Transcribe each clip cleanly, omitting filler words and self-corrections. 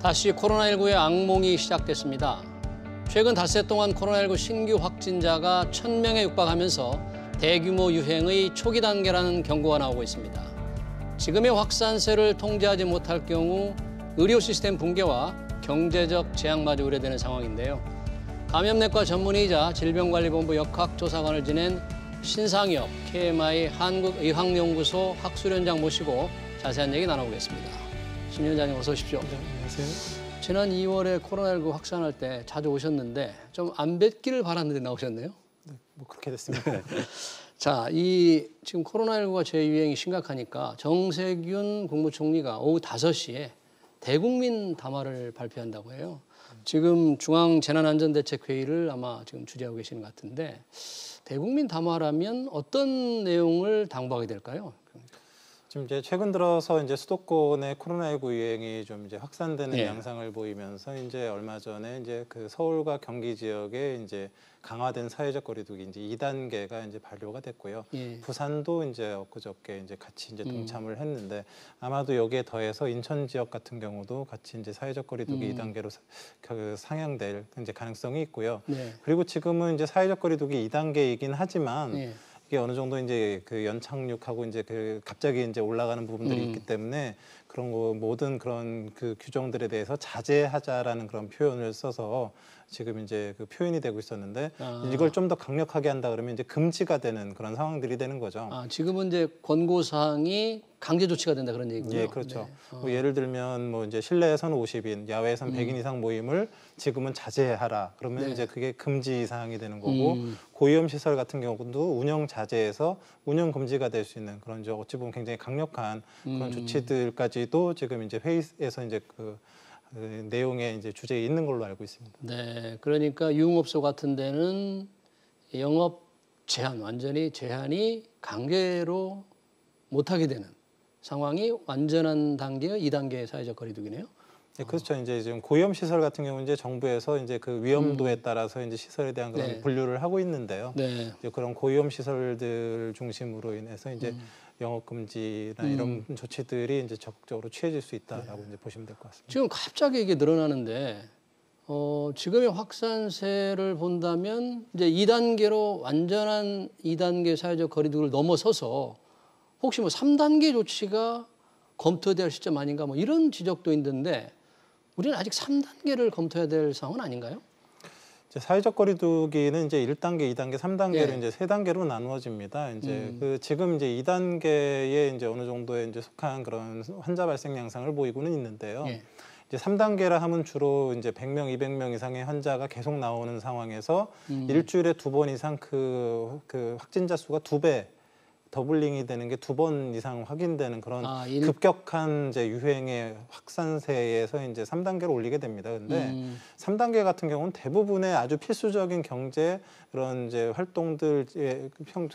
다시 코로나19의 악몽이 시작됐습니다. 최근 닷새 동안 코로나19 신규 확진자가 1,000명에 육박하면서 대규모 유행의 초기 단계라는 경고가 나오고 있습니다. 지금의 확산세를 통제하지 못할 경우 의료 시스템 붕괴와 경제적 재앙마저 우려되는 상황인데요. 감염내과 전문의이자 질병관리본부 역학조사관을 지낸 신상엽 KMI 한국의학연구소 학술위원장 모시고 자세한 얘기 나눠보겠습니다. 신 위원장님 어서 오십시오. 네, 안녕하세요. 지난 2월에 코로나19 확산할 때 자주 오셨는데 좀 안 뵙기를 바랐는데 나오셨네요. 네, 뭐 그렇게 됐습니다. 자, 지금 코로나19가 재유행이 심각하니까 정세균 국무총리가 오후 5시에 대국민 담화를 발표한다고 해요. 지금 중앙재난안전대책회의를 아마 지금 주재하고 계시는 것 같은데 대국민 담화라면 어떤 내용을 당부하게 될까요? 지금 이제 최근 들어서 이제 수도권의 코로나19 유행이 좀 이제 확산되는 예. 양상을 보이면서 이제 얼마 전에 이제 그 서울과 경기 지역에 이제 강화된 사회적 거리두기 이제 2단계가 이제 발효가 됐고요. 예. 부산도 이제 엊그저께 이제 같이 이제 동참을 했는데 아마도 여기에 더해서 인천 지역 같은 경우도 같이 이제 사회적 거리두기 2단계로 상향될 이제 가능성이 있고요. 네. 그리고 지금은 이제 사회적 거리두기 2단계이긴 하지만 예. 이게 어느 정도 이제 그 연착륙하고 이제 그 갑자기 이제 올라가는 부분들이 있기 때문에 그런 거 모든 그런 그 규정들에 대해서 자제하자라는 그런 표현을 써서 지금 이제 그 표현이 되고 있었는데 이걸 좀 더 강력하게 한다 그러면 이제 금지가 되는 그런 상황들이 되는 거죠. 지금은 이제 권고 사항이 강제 조치가 된다 그런 얘기군요. 예, 그렇죠. 네. 뭐 예를 들면 뭐 이제 실내에서는 50인, 야외에서는 100인 이상 모임을 지금은 자제하라. 그러면 네. 이제 그게 금지 사항이 되는 거고 고위험 시설 같은 경우도 운영 자제에서 운영 금지가 될 수 있는 그런 이제 어찌 보면 굉장히 강력한 그런 조치들까지도 지금 이제 회의에서 이제 그 내용에 이제 주제에 있는 걸로 알고 있습니다. 네, 그러니까 유흥업소 같은 데는 영업 제한, 완전히 제한이 강제로 못하게 되는 상황이 완전한 단계의 2단계 사회적 거리두기네요. 네, 그렇죠. 이제 지금 고위험 시설 같은 경우는 이제 정부에서 이제 그 위험도에 따라서 이제 시설에 대한 그런 네. 분류를 하고 있는데요. 네. 이제 그런 고위험 시설들 중심으로 인해서 이제 영업 금지나 이런 조치들이 이제 적극적으로 취해질 수 있다라고 이제 보시면 될 것 같습니다. 지금 갑자기 이게 늘어나는데 지금의 확산세를 본다면 이제 2단계로 완전한 2단계 사회적 거리두기를 넘어서서 혹시 뭐 3단계 조치가 검토될 시점 아닌가 뭐 이런 지적도 있는데 우리는 아직 3단계를 검토해야 될 상황은 아닌가요? 이제 사회적 거리두기는 이제 1단계, 2단계, 3단계로 예. 이제 3단계로 나누어집니다. 이제 그 지금 이제 2단계에 이제 어느 정도에 이제 속한 그런 환자 발생 양상을 보이고는 있는데요. 예. 이제 3단계라 하면 주로 이제 100명, 200명 이상의 환자가 계속 나오는 상황에서 일주일에 2번 이상 그 확진자 수가 2배 더블링이 되는 게 2번 이상 확인되는 그런 급격한 이제 유행의 확산세에서 이제 3단계로 올리게 됩니다. 근데 3단계 같은 경우는 대부분의 아주 필수적인 경제 그런 이제 활동들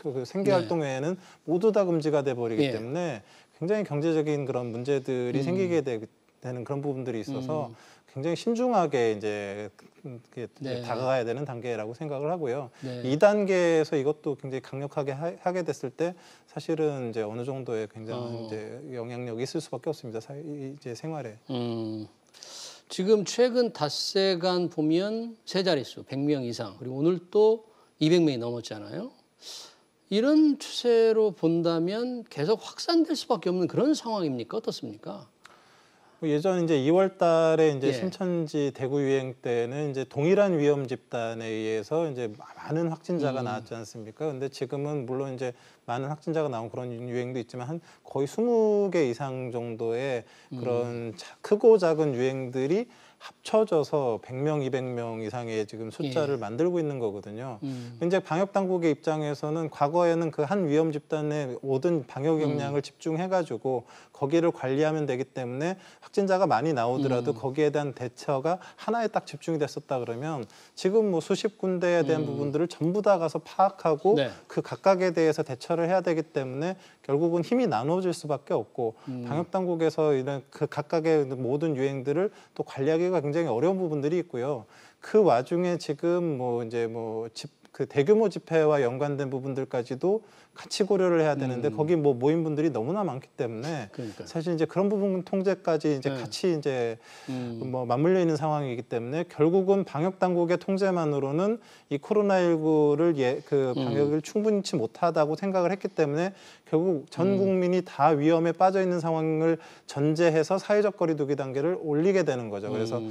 그 생계 활동 외에는 모두 다 금지가 돼 버리기 때문에 굉장히 경제적인 그런 문제들이 생기게 되는 그런 부분들이 있어서 굉장히 신중하게 이제 다가가야 되는 단계라고 생각을 하고요. 2단계에서 이것도 굉장히 강력하게 하게 됐을 때 사실은 이제 어느 정도의 굉장히 이제 영향력이 있을 수밖에 없습니다. 이제 생활에. 지금 최근 닷새간 보면 세 자릿수 100명 이상 그리고 오늘 또 200명이 넘었잖아요. 이런 추세로 본다면 계속 확산될 수밖에 없는 그런 상황입니까? 어떻습니까? 예전 이제 2월 달에 이제 예. 신천지 대구 유행 때는 이제 동일한 위험 집단에 의해서 이제 많은 확진자가 나왔지 않습니까? 근데 지금은 물론 이제 많은 확진자가 나온 그런 유행도 있지만 한 거의 20개 이상 정도의 그런 크고 작은 유행들이 합쳐져서 100명, 200명 이상의 지금 숫자를 만들고 있는 거거든요. 이제 방역 당국의 입장에서는 과거에는 그 한 위험 집단의 모든 방역 역량을 집중해가지고 거기를 관리하면 되기 때문에 확진자가 많이 나오더라도 거기에 대한 대처가 하나에 딱 집중이 됐었다 그러면 지금 뭐 수십 군데에 대한 부분들을 전부 다 가서 파악하고 그 각각에 대해서 대처를 해야 되기 때문에 결국은 힘이 나눠질 수밖에 없고 방역 당국에서 이런 그 각각의 모든 유행들을 또 관리하기가 굉장히 어려운 부분들이 있고요. 그 와중에 지금 뭐 이제 뭐 그 대규모 집회와 연관된 부분들까지도 같이 고려를 해야 되는데 거기 뭐 모인 분들이 너무나 많기 때문에 그러니까. 사실 이제 그런 부분 통제까지 이제 네. 같이 이제 뭐 맞물려 있는 상황이기 때문에 결국은 방역 당국의 통제만으로는 이 코로나19를 그 방역을 충분치 못하다고 생각을 했기 때문에 결국 전 국민이 다 위험에 빠져 있는 상황을 전제해서 사회적 거리두기 단계를 올리게 되는 거죠. 그래서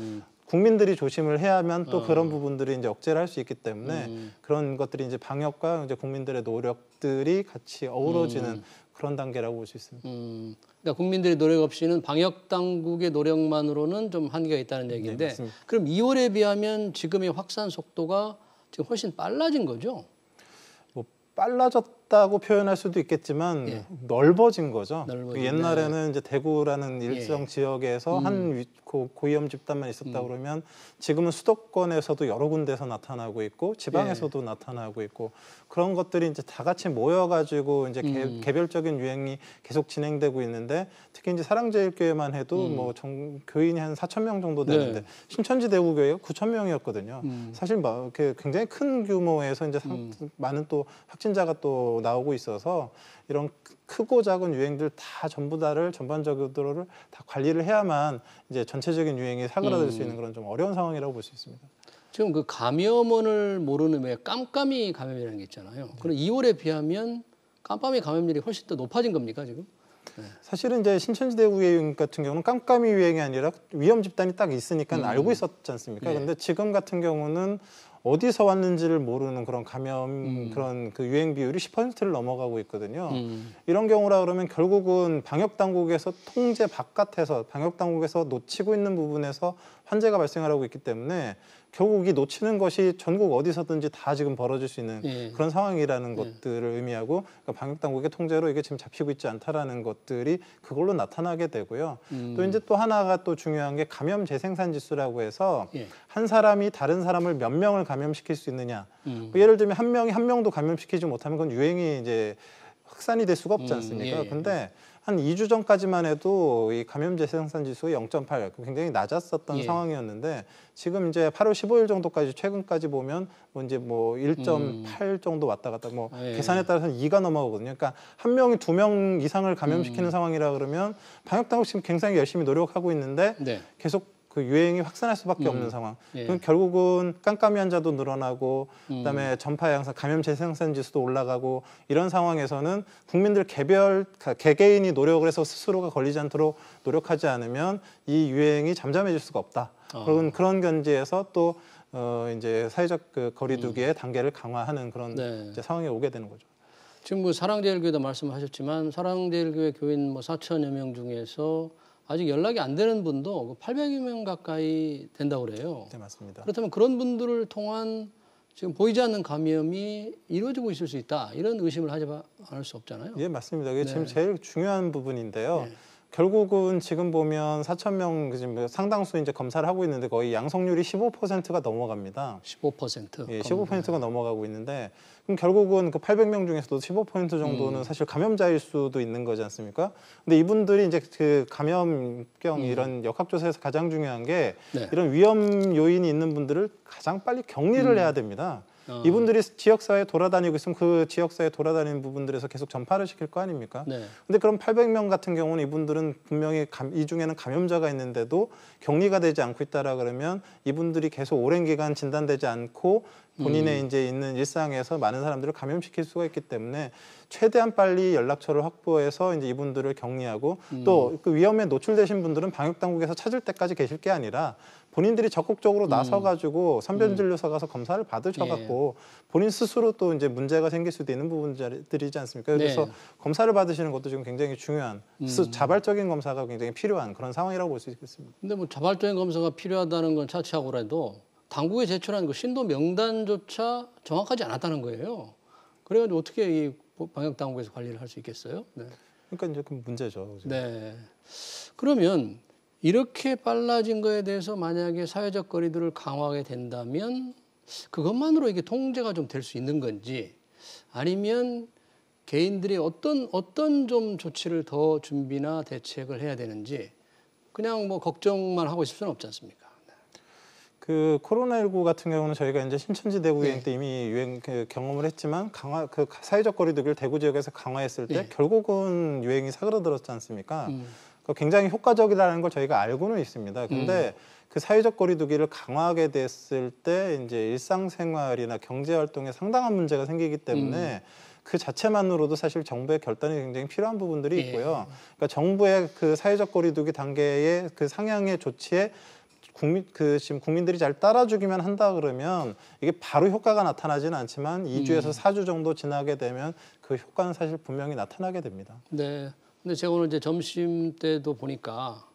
국민들이 조심을 해야만 또 그런 부분들이 이제 억제를 할 수 있기 때문에 그런 것들이 이제 방역과 이제 국민들의 노력들이 같이 어우러지는 그런 단계라고 볼 수 있습니다. 그러니까 국민들의 노력 없이는 방역 당국의 노력만으로는 좀 한계가 있다는 얘기인데, 네, 그럼 2월에 비하면 지금의 확산 속도가 지금 훨씬 빨라진 거죠? 뭐 빨라졌다고 표현할 수도 있겠지만 예. 넓어진 거죠. 넓어진, 옛날에는 이제 대구라는 일정 예. 지역에서 한 고위험 집단만 있었다 그러면 지금은 수도권에서도 여러 군데서 나타나고 있고 지방에서도 나타나고 있고 그런 것들이 이제 다 같이 모여가지고 이제 개별적인 유행이 계속 진행되고 있는데 특히 이제 사랑제일교회만 해도 뭐 교인이 한 4,000명 정도 되는데 네. 신천지 대구교회가 9,000명이었거든요. 사실 뭐 이렇게 굉장히 큰 규모에서 이제 많은 또 확진자가 또 나오고 있어서 이런 크고 작은 유행들 다 전부 다를 전반적으로 다 관리를 해야만 이제 전체적인 유행이 사그라들 수 있는 그런 좀 어려운 상황이라고 볼 수 있습니다. 지금 그 감염원을 모르는 왜 깜깜이 감염이라는 게 있잖아요. 그럼 2월에 비하면 깜깜이 감염률이 훨씬 더 높아진 겁니까 지금? 사실은 이제 신천지 대구의 유행 같은 경우는 깜깜이 유행이 아니라 위험 집단이 딱 있으니까 알고 있었지 않습니까? 네. 근데 지금 같은 경우는 어디서 왔는지를 모르는 그런 감염 그런 그 유행 비율이 10%를 넘어가고 있거든요. 이런 경우라 그러면 결국은 방역 당국에서 통제 바깥에서 방역 당국에서 놓치고 있는 부분에서 환자가 발생하고 있기 때문에 결국 이 놓치는 것이 전국 어디서든지 다 지금 벌어질 수 있는 예. 그런 상황이라는 것들을 의미하고 그러니까 방역 당국의 통제로 이게 지금 잡히고 있지 않다라는 것들이 그걸로 나타나게 되고요. 또 이제 또 하나가 또 중요한 게 감염 재생산 지수라고 해서 예. 한 사람이 다른 사람을 몇 명을 감염시킬 수 있느냐. 뭐 예를 들면 한 명이 한 명도 감염시키지 못하면 그건 유행이 이제 확산이 될 수가 없지 않습니까? 예. 근데 한 2주 전까지만 해도 이 감염 재생산 지수가 0.8 굉장히 낮았었던 예. 상황이었는데 지금 이제 8월 15일 정도까지 최근까지 보면 뭐 이제 뭐 1.8 정도 왔다 갔다 뭐 예. 계산에 따라서는 2가 넘어가거든요. 그러니까 한 명이 2명 이상을 감염시키는 상황이라 그러면 방역 당국 지금 굉장히 열심히 노력하고 있는데 네. 계속 그 유행이 확산할 수밖에 없는 상황. 예. 그럼 결국은 깜깜이 환자도 늘어나고 그다음에 전파 양상, 감염 재생산 지수도 올라가고 이런 상황에서는 국민들 개개인이 노력을 해서 스스로가 걸리지 않도록 노력하지 않으면 이 유행이 잠잠해질 수가 없다. 그런 견지에서 또 이제 사회적 그 거리두기의 단계를 강화하는 그런 네. 이제 상황이 오게 되는 거죠. 지금 뭐 사랑제일교회도 말씀하셨지만 사랑제일교회 교인 뭐 4천여 명 중에서 아직 연락이 안 되는 분도 800여 명 가까이 된다고 그래요. 네, 맞습니다. 그렇다면 그런 분들을 통한 지금 보이지 않는 감염이 이루어지고 있을 수 있다. 이런 의심을 하지 않을 수 없잖아요. 예, 맞습니다. 이게 네. 지금 제일 중요한 부분인데요. 네. 결국은 지금 보면 4,000명 지금 상당수 이제 검사를 하고 있는데 거의 양성률이 15%가 넘어갑니다. 15%. 예, 15%가 넘어가고 있는데 그럼 결국은 그 800명 중에서도 15% 정도는 사실 감염자일 수도 있는 거지 않습니까? 근데 이분들이 이제 그 감염병 이런 역학조사에서 가장 중요한 게 네. 이런 위험 요인이 있는 분들을 가장 빨리 격리를 해야 됩니다. 이분들이 지역사회에 돌아다니고 있으면 그 지역사회에 돌아다니는 부분들에서 계속 전파를 시킬 거 아닙니까? 네. 근데 그럼 800명 같은 경우는 이분들은 분명히 이 중에는 감염자가 있는데도 격리가 되지 않고 있다라 그러면 이분들이 계속 오랜 기간 진단되지 않고 본인의 이제 있는 일상에서 많은 사람들을 감염시킬 수가 있기 때문에 최대한 빨리 연락처를 확보해서 이제 이분들을 격리하고 또 그 위험에 노출되신 분들은 방역 당국에서 찾을 때까지 계실 게 아니라 본인들이 적극적으로 나서가지고 선별진료소 가서 검사를 받으셔갖고 본인 스스로 또 이제 문제가 생길 수도 있는 부분들이지 않습니까? 그래서 네. 검사를 받으시는 것도 지금 굉장히 중요한 자발적인 검사가 굉장히 필요한 그런 상황이라고 볼 수 있겠습니다. 근데 뭐 자발적인 검사가 필요하다는 건 차치하고라도 당국에 제출한 그 신도 명단조차 정확하지 않았다는 거예요. 그래가지고 어떻게 이 방역 당국에서 관리를 할 수 있겠어요? 네. 그러니까 이제 그 문제죠. 지금. 네. 그러면 이렇게 빨라진 거에 대해서 만약에 사회적 거리두기를 강화하게 된다면 그것만으로 이게 통제가 좀 될 수 있는 건지 아니면 개인들이 어떤 좀 조치를 더 준비나 대책을 해야 되는지 그냥 뭐 걱정만 하고 있을 수는 없지 않습니까? 그 코로나19 같은 경우는 저희가 이제 신천지 대구 유행 예. 때 이미 유행 경험을 했지만 그 사회적 거리두기를 대구 지역에서 강화했을 때 예. 결국은 유행이 사그라들었지 않습니까? 굉장히 효과적이라는 걸 저희가 알고는 있습니다. 근데 그 사회적 거리두기를 강화하게 됐을 때 이제 일상생활이나 경제 활동에 상당한 문제가 생기기 때문에 그 자체만으로도 사실 정부의 결단이 굉장히 필요한 부분들이 있고요. 그러니까 정부의 그 사회적 거리두기 단계의 그 상향의 조치에 지금 국민들이 잘 따라주기만 한다 그러면 이게 바로 효과가 나타나지는 않지만 2주에서 4주 정도 지나게 되면 그 효과는 사실 분명히 나타나게 됩니다. 네. 근데 제가 오늘 이제 점심 때도 보니까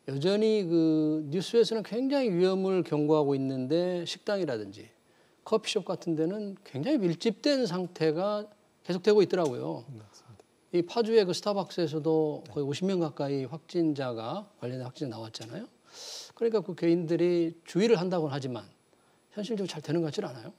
여전히 그 뉴스에서는 굉장히 위험을 경고하고 있는데 식당이라든지 커피숍 같은 데는 굉장히 밀집된 상태가 계속되고 있더라고요. 이 파주의 그 스타벅스에서도 거의 50명 가까이 관련된 확진자 나왔잖아요. 그러니까 그 개인들이 주의를 한다고는 하지만 현실적으로 잘 되는 것 같지는 않아요.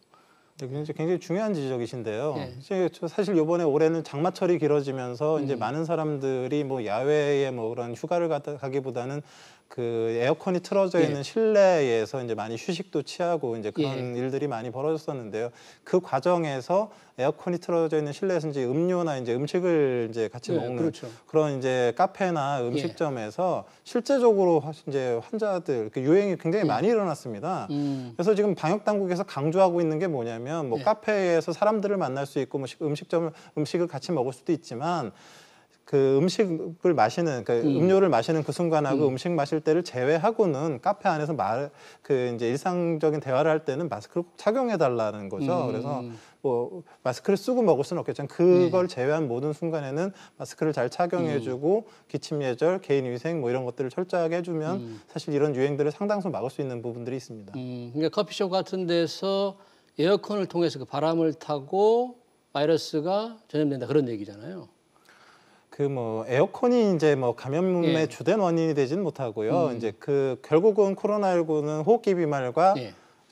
네, 굉장히 중요한 지적이신데요. 예. 이제 사실 이번에 올해는 장마철이 길어지면서 이제 많은 사람들이 뭐 야외에 뭐 그런 휴가를 가기보다는 그 에어컨이 틀어져 있는 실내에서 이제 많이 휴식도 취하고 이제 그런 일들이 많이 벌어졌었는데요. 그 과정에서 에어컨이 틀어져 있는 실내에서 이제 음료나 이제 음식을 이제 같이 먹는 그렇죠. 그런 이제 카페나 음식점에서 실제적으로 이제 환자들 그 유행이 굉장히 많이 일어났습니다. 그래서 지금 방역 당국에서 강조하고 있는 게 뭐냐면 뭐 카페에서 사람들을 만날 수 있고 뭐 음식을 같이 먹을 수도 있지만 그 음식을 마시는 음료를 마시는 그 순간하고 음식 마실 때를 제외하고는 카페 안에서 이제 일상적인 대화를 할 때는 마스크를 꼭 착용해 달라는 거죠. 그래서 뭐 마스크를 쓰고 먹을 수는 없겠지만 그걸 제외한 모든 순간에는 마스크를 잘 착용해주고 기침 예절, 개인 위생 뭐 이런 것들을 철저하게 해주면 사실 이런 유행들을 상당수 막을 수 있는 부분들이 있습니다. 그러니까 커피숍 같은 데서 에어컨을 통해서 그 바람을 타고 바이러스가 전염된다 그런 얘기잖아요. 그 뭐 에어컨이 이제 뭐 감염의 주된 원인이 되지는 못하고요. 이제 그 결국은 코로나19는 호흡기 비말과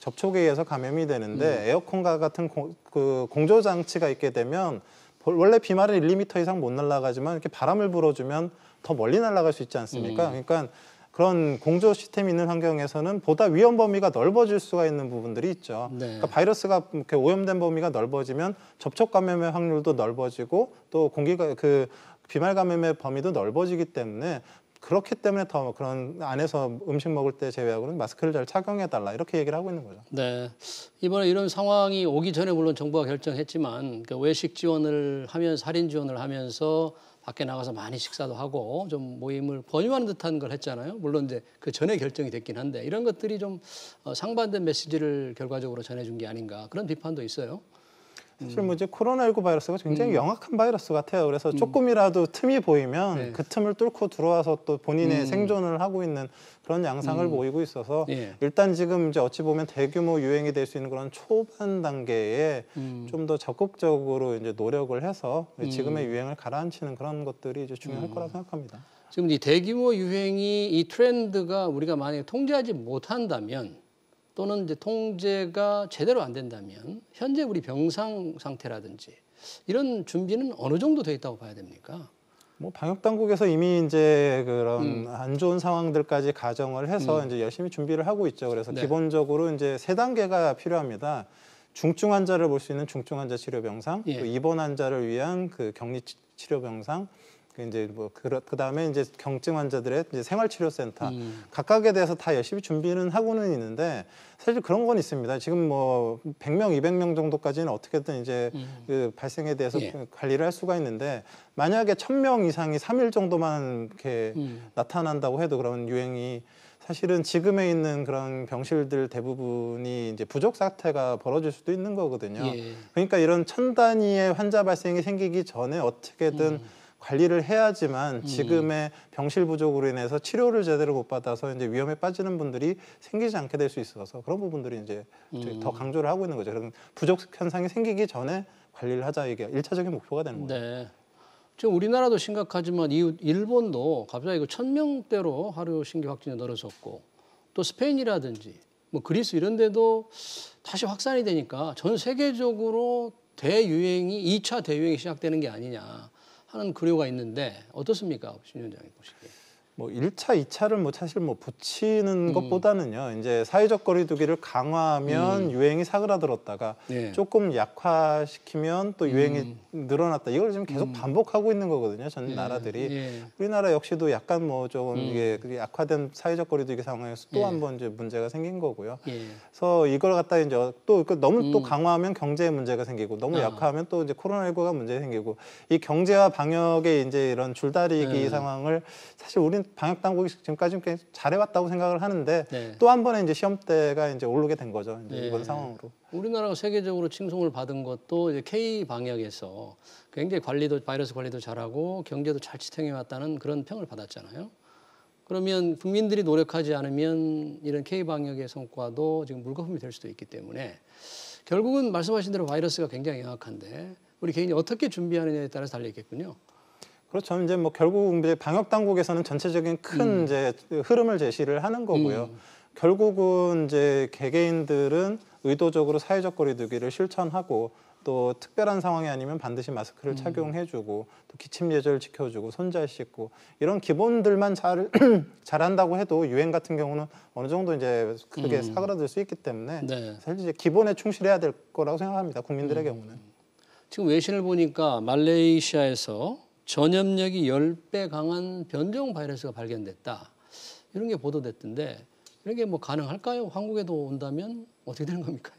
접촉에 의해서 감염이 되는데 에어컨과 같은 그 공조 장치가 있게 되면 원래 비말은 1~2m 이상 못 날아가지만 이렇게 바람을 불어주면 더 멀리 날아갈 수 있지 않습니까? 그러니까 그런 공조 시스템이 있는 환경에서는 보다 위험 범위가 넓어질 수가 있는 부분들이 있죠. 그러니까 바이러스가 이렇게 오염된 범위가 넓어지면 접촉 감염의 확률도 넓어지고 또 공기가 그 비말 감염의 범위도 넓어지기 때문에 그렇기 때문에 더 그런 안에서 음식 먹을 때 제외하고는 마스크를 잘 착용해 달라 이렇게 얘기를 하고 있는 거죠. 네. 이번에 이런 상황이 오기 전에 물론 정부가 결정했지만 그 외식 지원을 하면서 할인 지원을 하면서 밖에 나가서 많이 식사도 하고 좀 모임을 권유하는 듯한 걸 했잖아요. 물론 이제 그 전에 결정이 됐긴 한데 이런 것들이 좀 상반된 메시지를 결과적으로 전해준 게 아닌가 그런 비판도 있어요. 사실 뭐 이제 코로나19 바이러스가 굉장히 영악한 바이러스 같아요. 그래서 조금이라도 틈이 보이면 그 틈을 뚫고 들어와서 또 본인의 생존을 하고 있는 그런 양상을 보이고 있어서 일단 지금 이제 어찌 보면 대규모 유행이 될 수 있는 그런 초반 단계에 좀 더 적극적으로 이제 노력을 해서 지금의 유행을 가라앉히는 그런 것들이 이제 중요할 거라고 생각합니다. 지금 이 대규모 유행이 이 트렌드가 우리가 만약에 통제하지 못한다면 또는 이제 통제가 제대로 안 된다면 현재 우리 병상 상태라든지 이런 준비는 어느 정도 돼 있다고 봐야 됩니까? 뭐 방역 당국에서 이미 이제 그런 안 좋은 상황들까지 가정을 해서 이제 열심히 준비를 하고 있죠. 그래서 기본적으로 이제 3단계가 필요합니다. 중증 환자를 볼 수 있는 중증 환자 치료 병상, 또 입원 환자를 위한 그 격리 치료 병상, 이제 뭐 그다음에 이제 경증 환자들의 이제 생활치료센터 각각에 대해서 다 열심히 준비는 하고는 있는데 사실 그런 건 있습니다. 지금 뭐 100명, 200명 정도까지는 어떻게든 이제 그 발생에 대해서 관리를 할 수가 있는데 만약에 1000명 이상이 3일 정도만 이렇게 나타난다고 해도 그런 유행이 사실은 지금에 있는 그런 병실들 대부분이 이제 부족 사태가 벌어질 수도 있는 거거든요. 그러니까 이런 1000단위의 환자 발생이 생기기 전에 어떻게든 관리를 해야지만 지금의 병실 부족으로 인해서 치료를 제대로 못 받아서 이제 위험에 빠지는 분들이 생기지 않게 될 수 있어서 그런 부분들이 이제 더 강조를 하고 있는 거죠. 그런 부족 현상이 생기기 전에 관리를 하자 이게 1차적인 목표가 되는 거죠. 네. 지금 우리나라도 심각하지만 이웃 일본도 갑자기 1000명대로 하루 신규 확진이 늘어섰고 또 스페인이라든지 뭐 그리스 이런 데도 다시 확산이 되니까 전 세계적으로 대유행이 2차 대유행이 시작되는 게 아니냐 하는 그려가 있는데 어떻습니까? 신 위원장이 보시기에. 뭐 1차, 2차를 뭐 사실 뭐 붙이는 것보다는요. 이제 사회적 거리두기를 강화하면 유행이 사그라들었다가 예. 조금 약화시키면 또 유행이 늘어났다. 이걸 지금 계속 반복하고 있는 거거든요. 전 나라들이. 예. 우리나라 역시도 약간 뭐 조금 이게 약화된 사회적 거리두기 상황에서 또 예. 한 번 이제 문제가 생긴 거고요. 예. 그래서 이걸 갖다 이제 또 너무 또 강화하면 경제에 문제가 생기고 너무 약화하면 또 이제 코로나19가 문제가 생기고 이 경제와 방역의 이제 이런 줄다리기 상황을 사실 우리는 방역 당국이 지금까지 꽤 잘해왔다고 생각을 하는데 네. 또 한 번에 이제 시험대가 이제 오르게 된 거죠. 이제 네. 이번 상황으로. 우리나라가 세계적으로 칭송을 받은 것도 이제 K 방역에서 굉장히 바이러스 관리도 잘하고 경제도 잘 지탱해 왔다는 그런 평을 받았잖아요. 그러면 국민들이 노력하지 않으면 이런 K 방역의 성과도 지금 물거품이 될 수도 있기 때문에 결국은 말씀하신 대로 바이러스가 굉장히 영악한데 우리 개인이 어떻게 준비하느냐에 따라서 달려 있겠군요. 그렇죠. 이제 뭐 결국 이제 방역 당국에서는 전체적인 큰 이제 흐름을 제시를 하는 거고요. 결국은 이제 개개인들은 의도적으로 사회적 거리두기를 실천하고 또 특별한 상황이 아니면 반드시 마스크를 착용해주고 또 기침 예절 지켜주고 손 잘 씻고 이런 기본들만 잘한다고 해도 유행 같은 경우는 어느 정도 이제 크게 사그라들 수 있기 때문에 네. 사실 이제 기본에 충실해야 될 거라고 생각합니다. 국민들의 경우는. 지금 외신을 보니까 말레이시아에서 전염력이 10배 강한 변종 바이러스가 발견됐다. 이런 게 보도됐던데 이런 게 뭐 가능할까요? 한국에도 온다면 어떻게 되는 겁니까?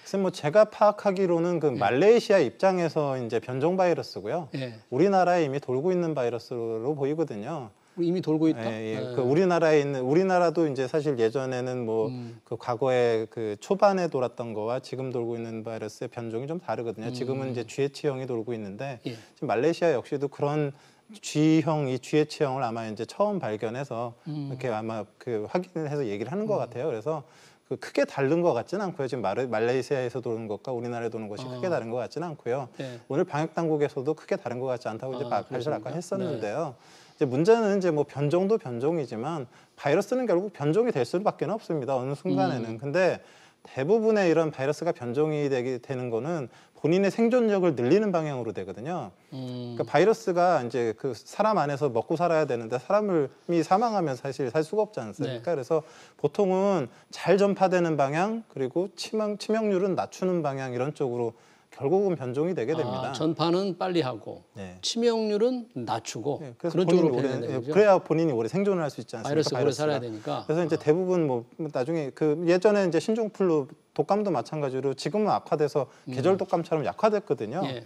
글쎄 뭐 제가 파악하기로는 그 말레이시아 입장에서 이제 변종 바이러스고요. 예. 우리나라에 이미 돌고 있는 바이러스로 보이거든요. 이미 돌고 있다. 예, 예. 네. 그 우리나라도 이제 사실 예전에는 뭐 그 과거에 그 초반에 돌았던 거와 지금 돌고 있는 바이러스의 변종이 좀 다르거든요. 지금은 이제 GH형이 돌고 있는데 예. 지금 말레이시아 역시도 그런 G형, 이 GH형을 아마 이제 처음 발견해서 이렇게 아마 그 확인을 해서 얘기를 하는 것 같아요. 그래서 그 크게 다른 것 같지는 않고요. 지금 말레이시아에서 도는 것과 우리나라에 도는 것이 크게 다른 것 같지는 않고요. 네. 오늘 방역 당국에서도 크게 다른 것 같지 않다고 이제 발표를 그렇습니까? 아까 했었는데요. 이제 문제는 이제 뭐 변종도 변종이지만 바이러스는 결국 변종이 될 수밖에 없습니다. 어느 순간에는. 근데 대부분의 이런 바이러스가 변종이 되는 거는 본인의 생존력을 늘리는 방향으로 되거든요. 그러니까 바이러스가 이제 그 사람 안에서 먹고 살아야 되는데 사람이 사망하면 사실 살 수가 없지 않습니까? 네. 그래서 보통은 잘 전파되는 방향 그리고 치명률은 낮추는 방향 이런 쪽으로 결국은 변종이 되게 됩니다. 전파는 빨리 하고 네. 치명률은 낮추고 네, 그래서 그런 쪽으로 변해야 되는 거죠. 그래야 본인이 오래 생존을 할 수 있지 않습니까? 바이러스가 오래 바이러스가. 살아야 되니까. 그래서 이제 대부분 뭐 나중에 그 예전에 이제 신종플루 독감도 마찬가지로 지금은 악화돼서 계절 독감처럼 약화됐거든요. 예.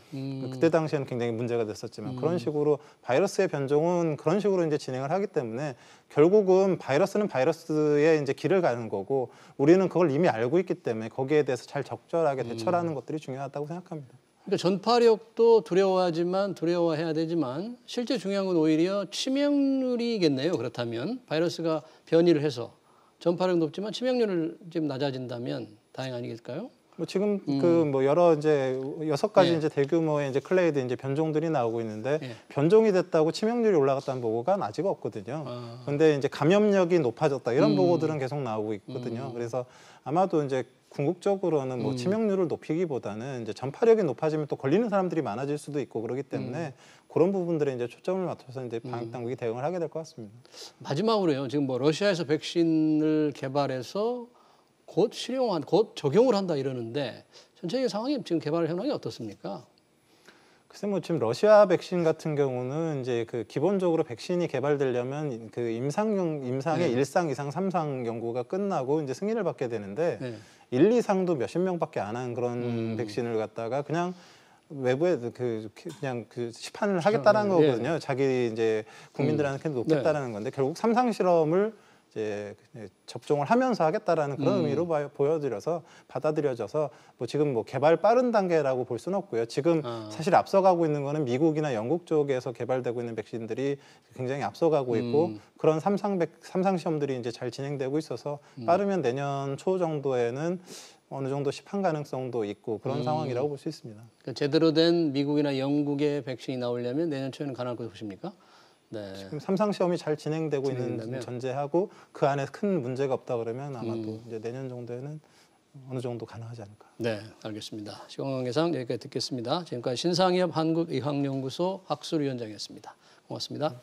그때 당시에는 굉장히 문제가 됐었지만 그런 식으로 바이러스의 변종은 그런 식으로 이제 진행을 하기 때문에 결국은 바이러스는 바이러스의 이제 길을 가는 거고 우리는 그걸 이미 알고 있기 때문에 거기에 대해서 잘 적절하게 대처를 하는 것들이 중요하다고 생각합니다. 그러니까 전파력도 두려워해야 되지만 실제 중요한 건 오히려 치명률이겠네요. 그렇다면 바이러스가 변이를 해서 전파력 높지만 치명률을 좀 낮아진다면 다행 아니겠을까요? 뭐 지금 그 뭐 여러 이제 6가지 예. 이제 대규모의 이제 클레이드 이제 변종들이 나오고 있는데 예. 변종이 됐다고 치명률이 올라갔다는 보고가 아직 없거든요. 그런데 이제 감염력이 높아졌다 이런 보고들은 계속 나오고 있거든요. 그래서 아마도 이제 궁극적으로는 뭐 치명률을 높이기보다는 이제 전파력이 높아지면 또 걸리는 사람들이 많아질 수도 있고 그렇기 때문에 그런 부분들에 이제 초점을 맞춰서 이제 방역 당국이 대응을 하게 될 것 같습니다. 마지막으로요. 지금 뭐 러시아에서 백신을 개발해서 곧 적용을 한다 이러는데 전체적인 상황이 지금 개발 현황이 어떻습니까? 글쎄 뭐 지금 러시아 백신 같은 경우는 이제 그 기본적으로 백신이 개발되려면 그 임상의 네. 1상, 2상, 3상 연구가 끝나고 이제 승인을 받게 되는데 네. 1, 2상도 몇십 명밖에 안 한 그런 백신을 갖다가 그냥 외부에 그냥 그 시판을 하겠다라는 네. 거거든요. 자기 이제 국민들한테 놓겠다라는 건데 결국 3상 실험을 이제 접종을 하면서 하겠다라는 그런 의미로 받아들여져서 뭐 지금 뭐 개발 빠른 단계라고 볼 수는 없고요. 지금 사실 앞서가고 있는 거는 미국이나 영국 쪽에서 개발되고 있는 백신들이 굉장히 앞서가고 있고 그런 3상 시험들이 이제 잘 진행되고 있어서 빠르면 내년 초 정도에는 어느 정도 시판 가능성도 있고 그런 상황이라고 볼 수 있습니다. 그러니까 제대로 된 미국이나 영국의 백신이 나오려면 내년 초에는 가능할 것으로 보십니까? 네. 지금 3상 시험이 잘 진행되고 있는 진행된다면? 전제하고 그 안에 큰 문제가 없다 그러면 아마도 이제 내년 정도에는 어느 정도 가능하지 않을까. 네, 알겠습니다. 시공관계상 여기까지 듣겠습니다. 지금까지 신상엽 한국의학연구소 학술위원장이었습니다. 고맙습니다.